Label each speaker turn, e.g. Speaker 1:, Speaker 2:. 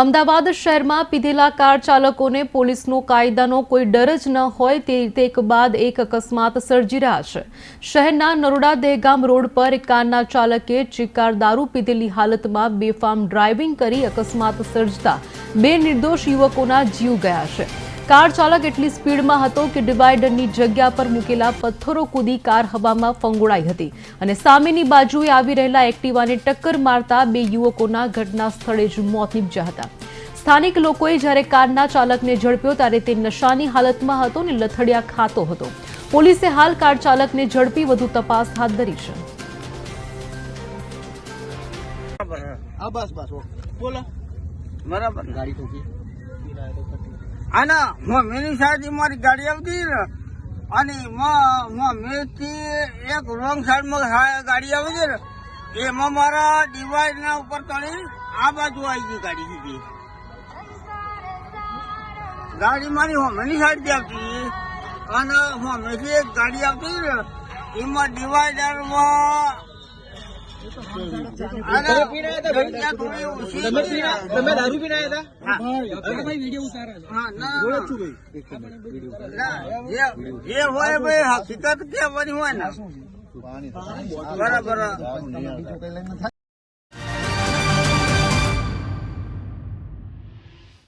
Speaker 1: અમદાવાદ શહેરમાં પીધેલા કાર ચાલકોને પોલીસનો કાયદાનો કોઈ ડર જ ન હોય તે રીતે એક બાદ એક અકસ્માત સર્જી રહ્યા છે। શહેરના નરોડા દહેગામ રોડ પર એક કારના ચાલકે ચિક્કાર દારૂ પીધેલી હાલતમાં બેફામ ડ્રાઇવિંગ કરી અકસ્માત સર્જતા બે નિર્દોષ યુવકોના જીવ ગયા છે। કાર ચાલક એટલી સ્પીડમાં હતો કે ડિવાઈડરની જગ્યા પર મૂકેલા પથ્થરો કૂદી કાર હવામાં ફંગોળાઈ હતી અને સામેની બાજુએ આવી રહેલા એક્ટિવાને ટક્કર મારતા બે યુવકોના ઘટના સ્થળે જ મોત નીપજ્યા હતા। સ્થાનિક લોકોએ જ્યારે કારના ચાલકને ઝડપ્યો ત્યારે તે નશાની હાલતમાં હતો અને લથડિયા ખાતો હતો। પોલીસે હાલ કાર ચાલકને ઝડપી વધુ તપાસ હાથ ધરી છે।
Speaker 2: બરાબર ગાડી ઠોકી આના મમ્મીની સાઈડ મારી ગાડી આવતી ને અને મમ્મીથી એક રોંગ સાઈડમાં ગાડી આવી છે ને એમાં મારા ડિવાઈડ ના ઉપર ચડી આ બાજુ આવી ગઈ ગાડી સીધી। ગાડી મારી મમ્મીની સાઈડ થી આવતી અને મમ્મીથી એક ગાડી આવતી ને એમાં ડિવાઈડરમાં
Speaker 3: दारू पीना था
Speaker 2: ये હોય ભાઈ હકીકત કેવાની હોય ને બરાબર।